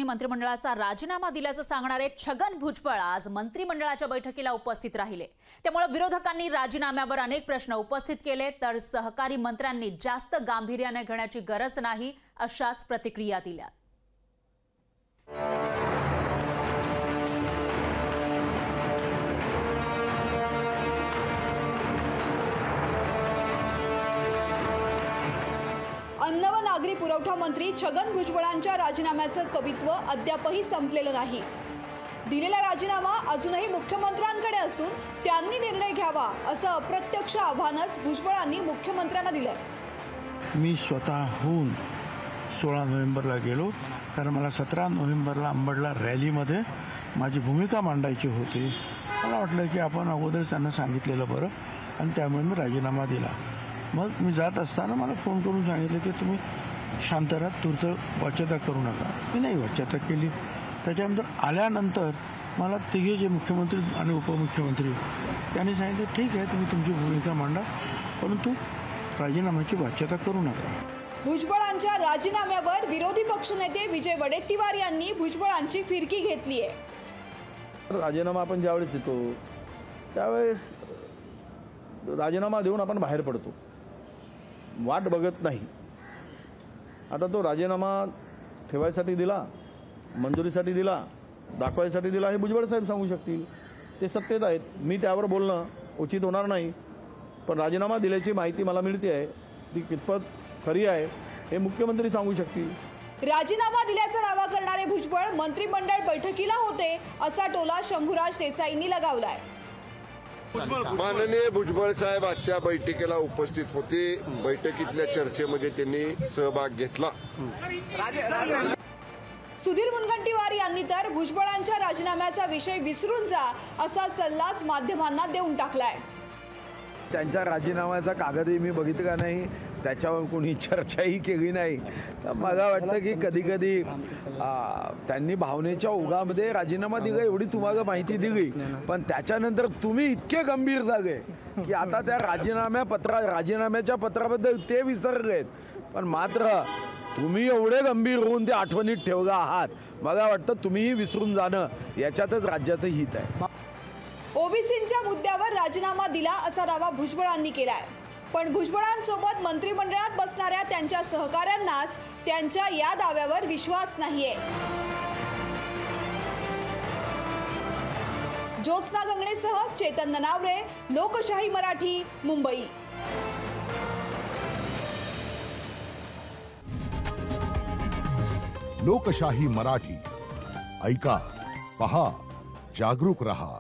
मंत्रिमंडळाचा राजीनामा दिल्याचं सांगणारे छगन भुजबळ आज मंत्रिमंडळाच्या बैठकीला उपस्थित राहिले। त्यामुळे विरोधकांनी राजीनाम्यावर अनेक प्रश्न उपस्थित केले, तर सहकारी मंत्र्यांनी जास्त गांभीर्याने घेण्याची गरज नाही अशाच प्रतिक्रिया दिल्या। अन्न व नागरी पुरवठा मंत्री छगन भुजबळांच्या राजीनाम्याचं कवित्व अद्यापही संपलेलं नाही। दिलेला राजीनामा अजूनही मुख्यमंत्र्यांकडे असून त्यांनी निर्णय घ्यावा असं अप्रत्यक्ष आव्हानच भुजबळांनी मुख्यमंत्र्यांना दिलं। मी स्वतःहून 16 नोव्हेंबरला गेलो, कारण मला 17 नोव्हेंबरला अंबडला रॅलीमध्ये माझी भूमिका मांडायची होती। मला वाटलं की आपण अगोदर त्यांना सांगितलेलं बरं, आणि त्यामुळे मी राजीनामा दिला। मग मी जात असताना मला फोन करून सांगितलं की तुम्ही शांत राहा, तूर्त वाच्यता करू नका। मी नाही वाच्यता केली। त्याच्यानंतर आल्यानंतर मला तिघे जे मुख्यमंत्री आणि उपमुख्यमंत्री त्यांनी सांगितलं ठीक आहे, तुम्ही तुमची भूमिका मांडा, परंतु राजीनाम्याची वाच्यता करू नका। भुजबळांच्या राजीनाम्यावर विरोधी पक्षनेते विजय वडेट्टीवार यांनी भुजबळांची फिरकी घेतली आहे। राजीनामा आपण ज्यावेळेस देतो त्यावेळेस राजीनामा देऊन आपण बाहेर पडतो, वाट बघत नाही। आता तो राजीनामा ठेवायसाठी दिला, मंजुरीसाठी दिला, दाखवायसाठी दिला, हे भुजबळ साहेब सांगू शकतील, ते सत्तेत आहेत। मी त्यावर बोलणं उचित होणार नाही, पण राजीनामा दिल्याची माहिती मला मिळते आहे, ती कितपत खरी आहे हे मुख्यमंत्री सांगू शकतील। राजीनामा दिल्याचा दावा करणारे भुजबळ मंत्रिमंडळ बैठकीला होते असा टोला शंभूराज देसाईंनी लगावलाय। माननीय भुजबळ साहेब आजच्या बैठकीला उपस्थित होते। बैठकीतल्या चर्चेमध्ये त्यांनी सहभाग घेतला। सुधीर मुनगंटीवार यांनी तर भुजबळांच्या राजीनाम्याचा विषय विसरून जा असा सल्लाच माध्यमांना देऊन टाकलाय। त्यांच्या राजीनाम्याचा कागदही मी बघितला नाही, त्याच्यावर कोणी चर्चाही केली नाही। तर मला वाटतं की कधी कधी त्यांनी भावनेच्या ओघामध्ये राजीनामा दिला एवढी तुम्हाला माहिती दिली, पण त्याच्यानंतर तुम्ही इतके गंभीर झाले की आता त्या राजीनाम्याच्या पत्राबद्दल ते विसरलेत, पण मात्र तुम्ही एवढे गंभीर होऊन ते आठवणीत ठेवला आहात। मला वाटतं तुम्हीही विसरून जाणं याच्यातच राज्याचं हित आहे। ओबीसींच्या मुद्द्यावर राजीनामा दिला असा दावा भुजबळांनी केलाय, पण भुजबळांसोबत मंत्रिमंडळात बसणाऱ्या त्यांच्या सहकाऱ्यांनाच त्यांच्या या दाव्यावर विश्वास नाहीये। ज्योत्स्ना गंगणेसह चेतन ननावरे, लोकशाही मराठी, मुंबई। लोकशाही मराठी, ऐका, पहा, जागरूक रहा।